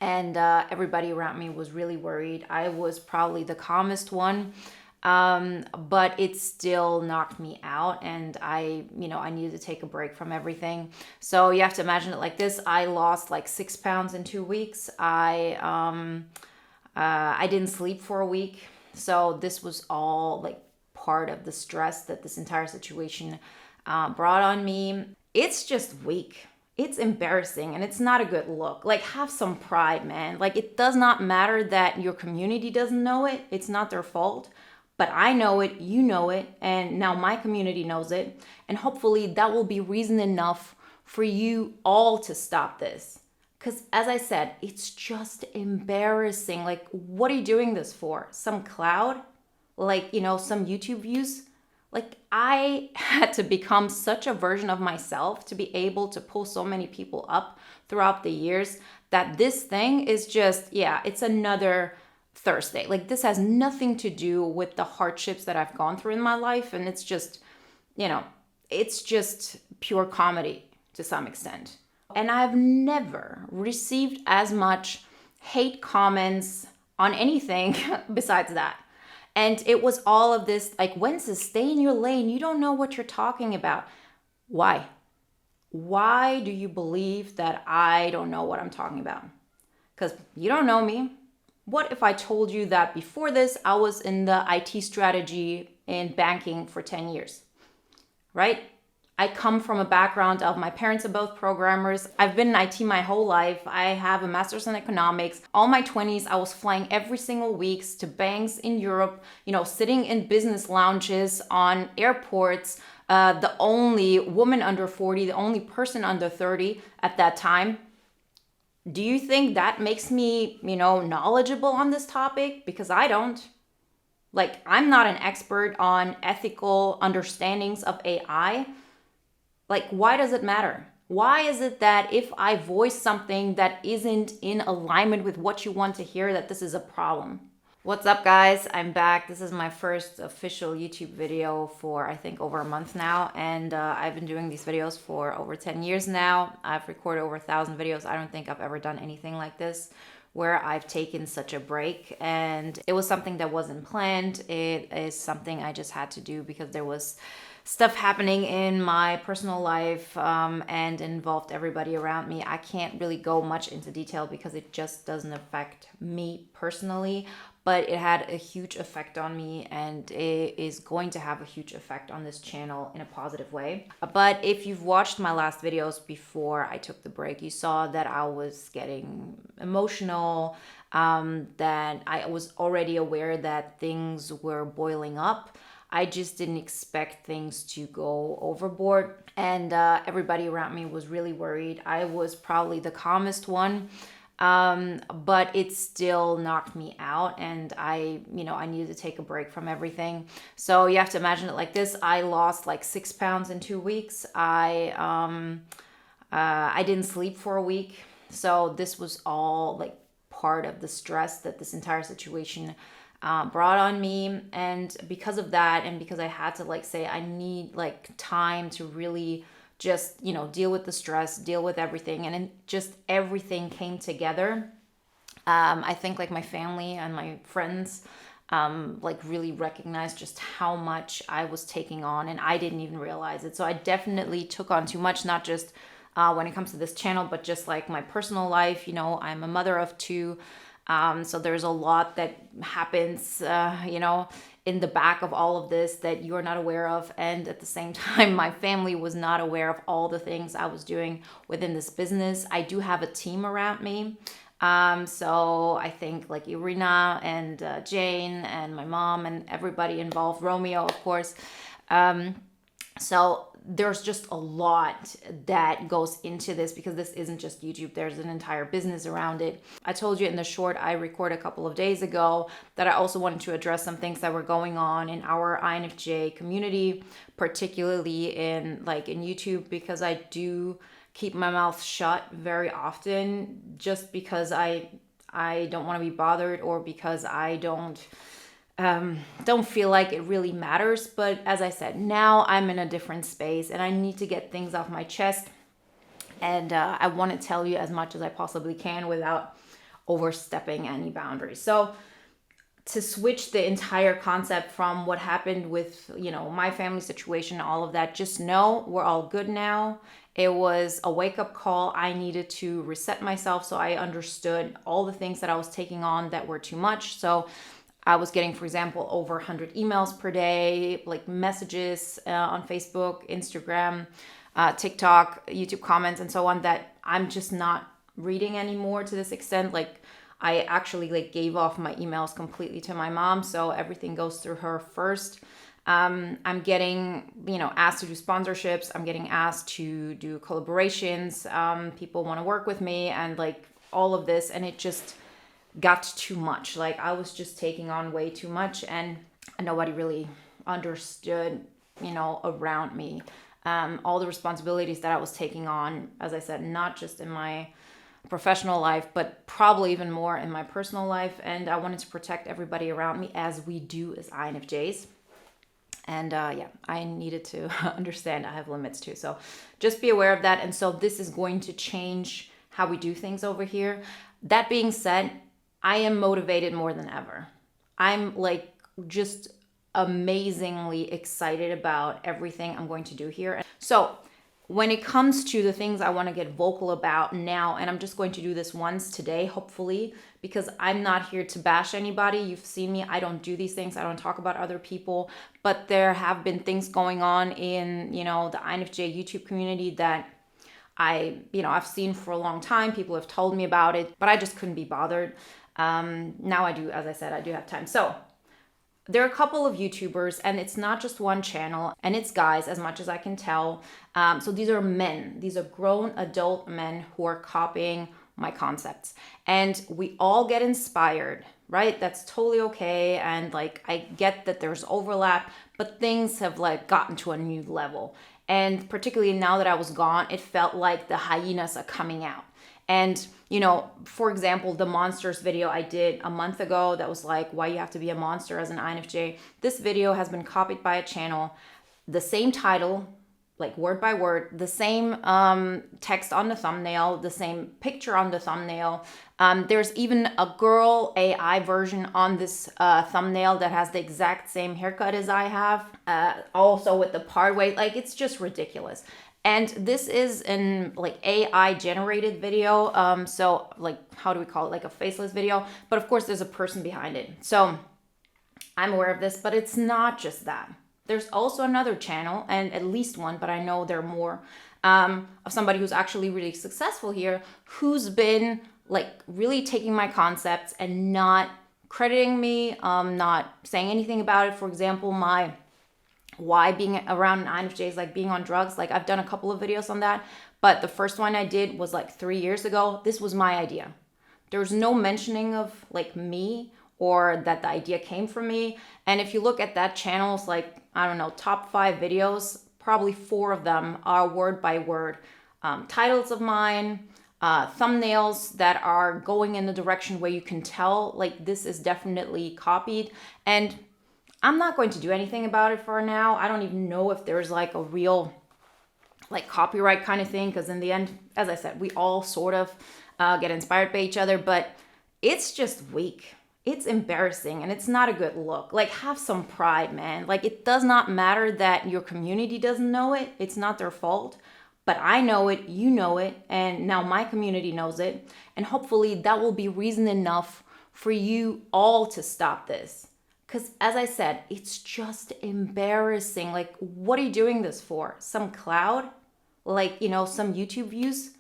and everybody around me was really worried. I was probably the calmest one, but it still knocked me out, and I needed to take a break from everything. So you have to imagine it like this: I lost like 6 pounds in 2 weeks. I didn't sleep for a week, so this was all like part of the stress that this entire situation brought on me. It's just weak. It's embarrassing and it's not a good look. Like, have some pride, man. Like, it does not matter that your community doesn't know it, it's not their fault. But I know it, you know it, and now my community knows it. And hopefully that will be reason enough for you all to stop this. Because as I said, it's just embarrassing. Like, what are you doing this for? Some cloud? Like, some YouTube views? Like, I had to become such a version of myself to be able to pull so many people up throughout the years that this thing is just, yeah, it's another Thursday. Like, this has nothing to do with the hardships that I've gone through in my life. And it's just pure comedy to some extent. And I've never received as much hate comments on anything besides that. And it was all of this, like, Wences, stay in your lane. You don't know what you're talking about. Why? Why do you believe that I don't know what I'm talking about? Because you don't know me. What if I told you that before this, I was in the IT strategy in banking for 10 years, right? I come from a background of my parents are both programmers. I've been in IT my whole life. I have a master's in economics. All my 20s, I was flying every single week to banks in Europe, sitting in business lounges on airports, the only woman under 40, the only person under 30 at that time. Do you think that makes me, knowledgeable on this topic? Because I don't. Like, I'm not an expert on ethical understandings of AI. Like, why does it matter? Why is it that if I voice something that isn't in alignment with what you want to hear, that this is a problem? What's up, guys? I'm back. This is my first official YouTube video for, I think, over a month now. And I've been doing these videos for over 10 years now. I've recorded over 1,000 videos. I don't think I've ever done anything like this where I've taken such a break. And it was something that wasn't planned. It is something I just had to do because there was stuff happening in my personal life and involved everybody around me. I can't really go much into detail because it just doesn't affect me personally, but it had a huge effect on me, and it is going to have a huge effect on this channel in a positive way. But if you've watched my last videos before I took the break, you saw that I was getting emotional, that I was already aware that things were boiling up. I just didn't expect things to go overboard, and everybody around me was really worried. I was probably the calmest one, but it still knocked me out, and I needed to take a break from everything. So you have to imagine it like this: I lost like 6 pounds in 2 weeks. I didn't sleep for a week, so this was all like part of the stress that this entire situation brought on me. And because of that, and because I had to say I need time to really just deal with the stress, deal with everything, and then just everything came together. I think my family and my friends really recognized just how much I was taking on, and I didn't even realize it. So I definitely took on too much, not just when it comes to this channel, but just my personal life. I'm a mother of two. So there's a lot that happens, in the back of all of this that you're not aware of. And at the same time, my family was not aware of all the things I was doing within this business. I do have a team around me. So I think Irina and Jane and my mom and everybody involved, Romeo, of course. So there's just a lot that goes into this because this isn't just YouTube. There's an entire business around it. I told you in the short I recorded a couple of days ago that I also wanted to address some things that were going on in our INFJ community, particularly in YouTube, because I do keep my mouth shut very often just because I don't want to be bothered, or because I don't feel like it really matters. But as I said, now I'm in a different space and I need to get things off my chest. And I want to tell you as much as I possibly can without overstepping any boundaries. So to switch the entire concept from what happened with, my family situation, all of that, just know we're all good now. It was a wake-up call. I needed to reset myself, so I understood all the things that I was taking on that were too much. So I was getting, for example, over 100 emails per day, like messages on Facebook, Instagram, TikTok, YouTube comments, and so on, that I'm just not reading anymore to this extent. Like, I actually gave off my emails completely to my mom, so everything goes through her first. I'm getting, asked to do sponsorships. I'm getting asked to do collaborations. People want to work with me, and all of this, and it just got too much. I was just taking on way too much, and nobody really understood, around me. All the responsibilities that I was taking on, as I said, not just in my professional life, but probably even more in my personal life. And I wanted to protect everybody around me, as we do as INFJs. And I needed to understand I have limits too. So just be aware of that. And so this is going to change how we do things over here. That being said, I am motivated more than ever. I'm just amazingly excited about everything I'm going to do here. So when it comes to the things I want to get vocal about now, and I'm just going to do this once today, hopefully, because I'm not here to bash anybody. You've seen me. I don't do these things. I don't talk about other people. But there have been things going on in, the INFJ YouTube community that I've seen for a long time. People have told me about it, but I just couldn't be bothered. Now I do, as I said, I do have time. So there are a couple of YouTubers, and it's not just one channel, and it's guys, as much as I can tell. So these are men. These are grown adult men who are copying my concepts. And we all get inspired, right? That's totally okay. And I get that there's overlap, but things have gotten to a new level. And particularly now that I was gone, it felt like the hyenas are coming out. And, for example, the monsters video I did a month ago, that was why you have to be a monster as an INFJ. This video has been copied by a channel, the same title, word by word, the same text on the thumbnail, the same picture on the thumbnail. There's even a girl AI version on this thumbnail that has the exact same haircut as I have, also with the part way. It's just ridiculous. And this is an AI generated video. So how do we call it? A faceless video. But of course there's a person behind it. So I'm aware of this, but it's not just that. There's also another channel, and at least one, but I know there are more, of somebody who's actually really successful here, who's been really taking my concepts and not crediting me, not saying anything about it. For example, my why being around an INFJ is being on drugs. I've done a couple of videos on that, but the first one I did was 3 years ago. This was my idea. There's no mentioning of me or that the idea came from me. And if you look at that channel's I don't know, top 5 videos, probably 4 of them are word by word titles of mine, thumbnails that are going in the direction where you can tell this is definitely copied. And I'm not going to do anything about it for now. I don't even know if there's a real copyright kind of thing, because in the end, as I said, we all sort of get inspired by each other, but it's just weak. It's embarrassing, and it's not a good look. Have some pride, man. It does not matter that your community doesn't know it. It's not their fault. But I know it, you know it, and now my community knows it. And hopefully that will be reason enough for you all to stop this. Because as I said, it's just embarrassing. What are you doing this for? Some cloud? Some YouTube views?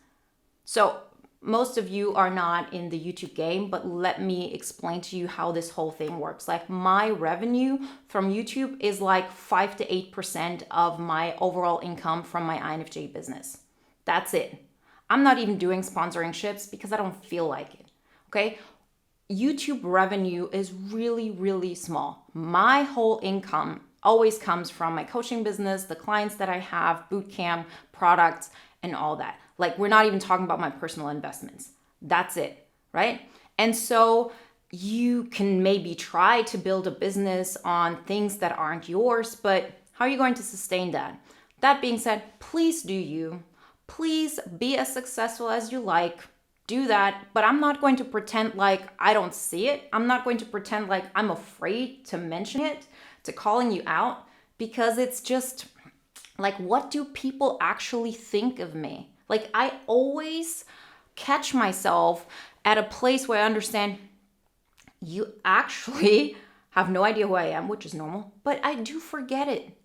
So most of you are not in the YouTube game, but let me explain to you how this whole thing works. My revenue from YouTube is 5 to 8% of my overall income from my INFJ business. That's it. I'm not even doing sponsoring ships because I don't feel like it. Okay? YouTube revenue is really, really small. My whole income always comes from my coaching business, the clients that I have, bootcamp, products, and all that. We're not even talking about my personal investments. That's it, right? And so you can maybe try to build a business on things that aren't yours, but how are you going to sustain that? That being said, please do you. Please be as successful as you like. do that, but I'm not going to pretend like I don't see it. I'm not going to pretend like I'm afraid to mention it, to calling you out, because it's just like, what do people actually think of me? Like, I always catch myself at a place where I understand you actually have no idea who I am, which is normal, but I do forget it.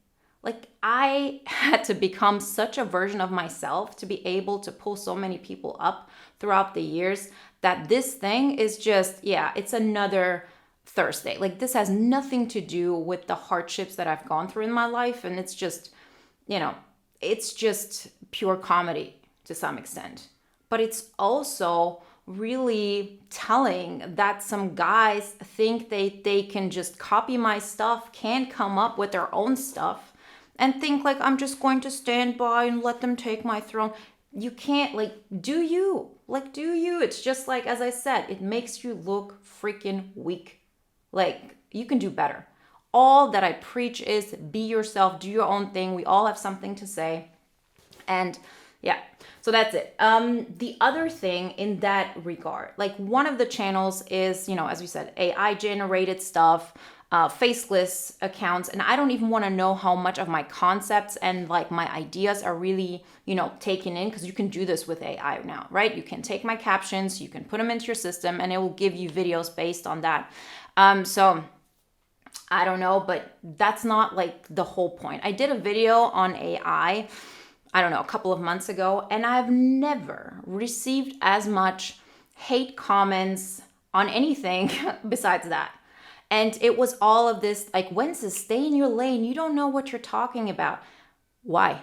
Like, I had to become such a version of myself to be able to pull so many people up throughout the years that this thing is just, yeah, it's another Thursday. Like, this has nothing to do with the hardships that I've gone through in my life. And it's just, it's just pure comedy to some extent. But it's also really telling that some guys think they can just copy my stuff, can't come up with their own stuff, and think like I'm just going to stand by and let them take my throne. You can't, like, do you? Like, do you? It's just like, as I said, it makes you look freaking weak. Like, you can do better. All that I preach is be yourself, do your own thing. We all have something to say. And yeah, so that's it. The other thing in that regard, like, one of the channels is, as we said, AI generated stuff, faceless accounts. And I don't even want to know how much of my concepts and like my ideas are really, taken in, because you can do this with AI now, right? You can take my captions, you can put them into your system, and it will give you videos based on that. So I don't know, but that's not like the whole point. I did a video on AI, I don't know, a couple of months ago, and I've never received as much hate comments on anything besides that. And it was all of this, like, Wences, stay in your lane. You don't know what you're talking about. Why?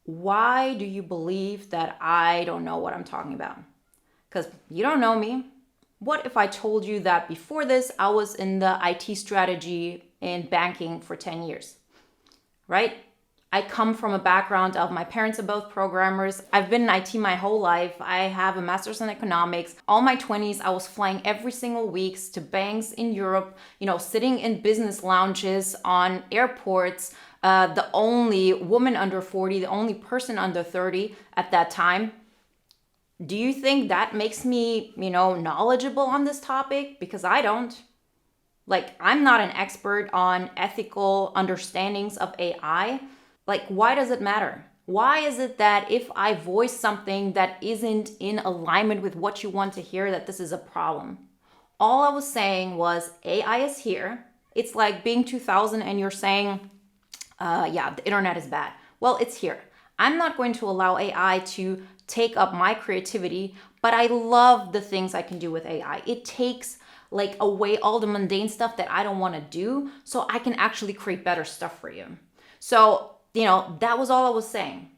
Why do you believe that I don't know what I'm talking about? Because you don't know me. What if I told you that before this, I was in the IT strategy in banking for 10 years, right? I come from a background of, my parents are both programmers. I've been in IT my whole life. I have a master's in economics. All my 20s, I was flying every single week to banks in Europe, sitting in business lounges on airports, the only woman under 40, the only person under 30 at that time. Do you think that makes me, knowledgeable on this topic? Because I don't. Like, I'm not an expert on ethical understandings of AI. Like, why does it matter? Why is it that if I voice something that isn't in alignment with what you want to hear, that this is a problem? All I was saying was, AI is here. It's like being 2000 and you're saying, the internet is bad. Well, it's here. I'm not going to allow AI to take up my creativity, but I love the things I can do with AI. It takes like away all the mundane stuff that I don't want to do, so I can actually create better stuff for you. So, that was all I was saying.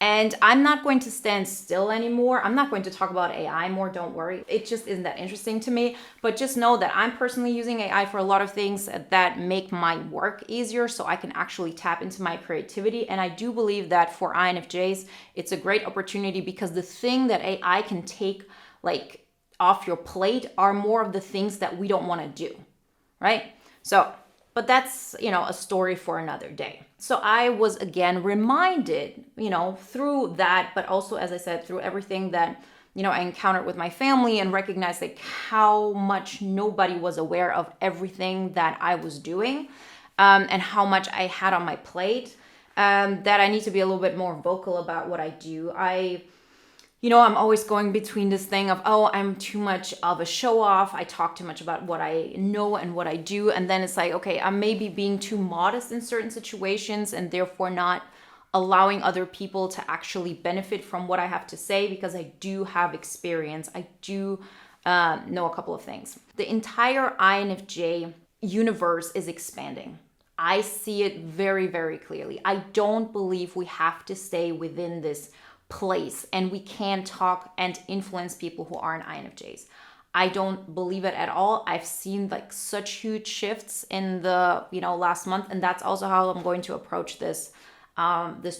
And I'm not going to stand still anymore. I'm not going to talk about AI more, don't worry. It just isn't that interesting to me. But just know that I'm personally using AI for a lot of things that make my work easier, so I can actually tap into my creativity. And I do believe that for INFJs, it's a great opportunity, because the thing that AI can take like off your plate are more of the things that we don't want to do, right? So, but that's, a story for another day. So I was again reminded, through that, but also, as I said, through everything that, I encountered with my family, and recognized like how much nobody was aware of everything that I was doing, and how much I had on my plate, that I need to be a little bit more vocal about what I do. I'm always going between this thing of, oh, I'm too much of a show off. I talk too much about what I know and what I do. And then it's like, okay, I'm maybe being too modest in certain situations, and therefore not allowing other people to actually benefit from what I have to say, because I do have experience. I do know a couple of things. The entire INFJ universe is expanding. I see it very, very clearly. I don't believe we have to stay within this place, and we can talk and influence people who aren't INFJs. I don't believe it at all. I've seen like such huge shifts in the last month, and that's also how I'm going to approach this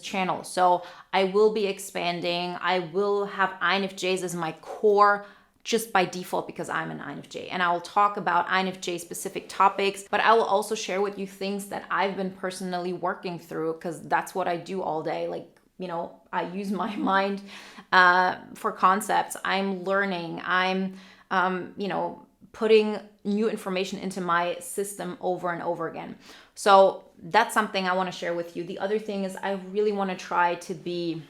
channel. So I will be expanding. I will have INFJs as my core just by default, because I'm an INFJ, and I will talk about INFJ specific topics, but I will also share with you things that I've been personally working through, because that's what I do all day. Like, I use my mind for concepts. I'm learning. I'm, putting new information into my system over and over again. So that's something I want to share with you. The other thing is I really want to try to be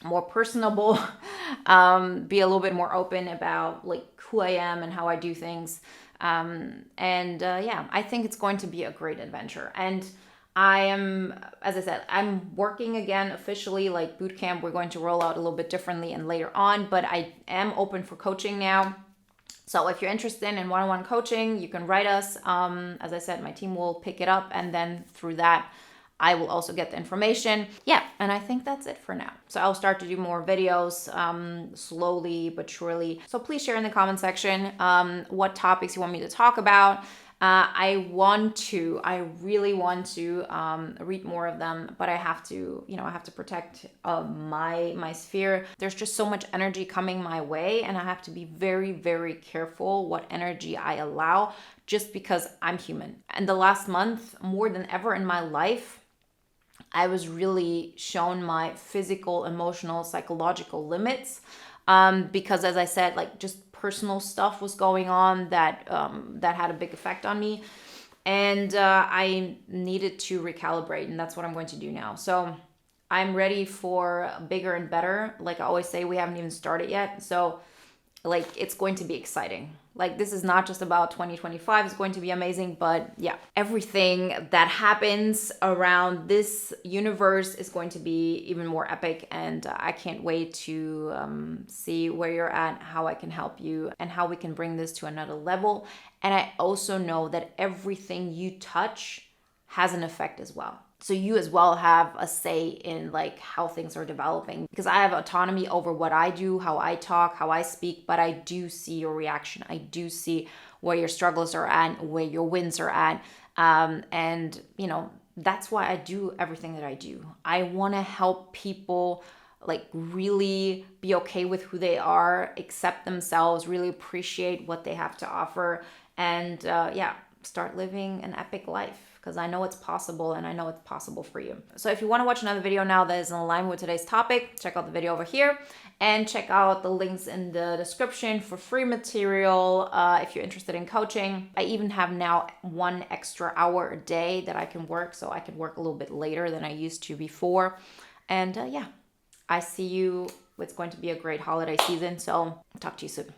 more personable, be a little bit more open about like who I am and how I do things. I think it's going to be a great adventure. And I am, as I said, I'm working again officially, like boot camp. We're going to roll out a little bit differently and later on, but I am open for coaching now. So if you're interested in one-on-one coaching, you can write us. As I said, my team will pick it up, and then through that, I will also get the information. Yeah, and I think that's it for now. So I'll start to do more videos slowly but surely. So please share in the comment section what topics you want me to talk about. I really want to read more of them, but I have to protect my sphere. There's just so much energy coming my way, and I have to be very, very careful what energy I allow, just because I'm human. And the last month, more than ever in my life, I was really shown my physical, emotional, psychological limits because, as I said, like just personal stuff was going on that had a big effect on me, and I needed to recalibrate, and that's what I'm going to do now. So I'm ready for bigger and better. Like I always say, we haven't even started yet, so like it's going to be exciting. Like this is not just about 2025 is going to be amazing, but yeah, everything that happens around this universe is going to be even more epic, and I can't wait to see where you're at, how I can help you, and how we can bring this to another level. And I also know that everything you touch has an effect as well. So you as well have a say in like how things are developing, because I have autonomy over what I do, how I talk, how I speak, but I do see your reaction. I do see where your struggles are at, where your wins are at. That's why I do everything that I do. I want to help people like really be okay with who they are, accept themselves, really appreciate what they have to offer, and start living an epic life. Because I know it's possible, and I know it's possible for you. So if you want to watch another video now that is in alignment with today's topic, check out the video over here, and check out the links in the description for free material if you're interested in coaching. I even have now 1 extra hour a day that I can work, so I can work a little bit later than I used to before. And I see you. It's going to be a great holiday season, so talk to you soon.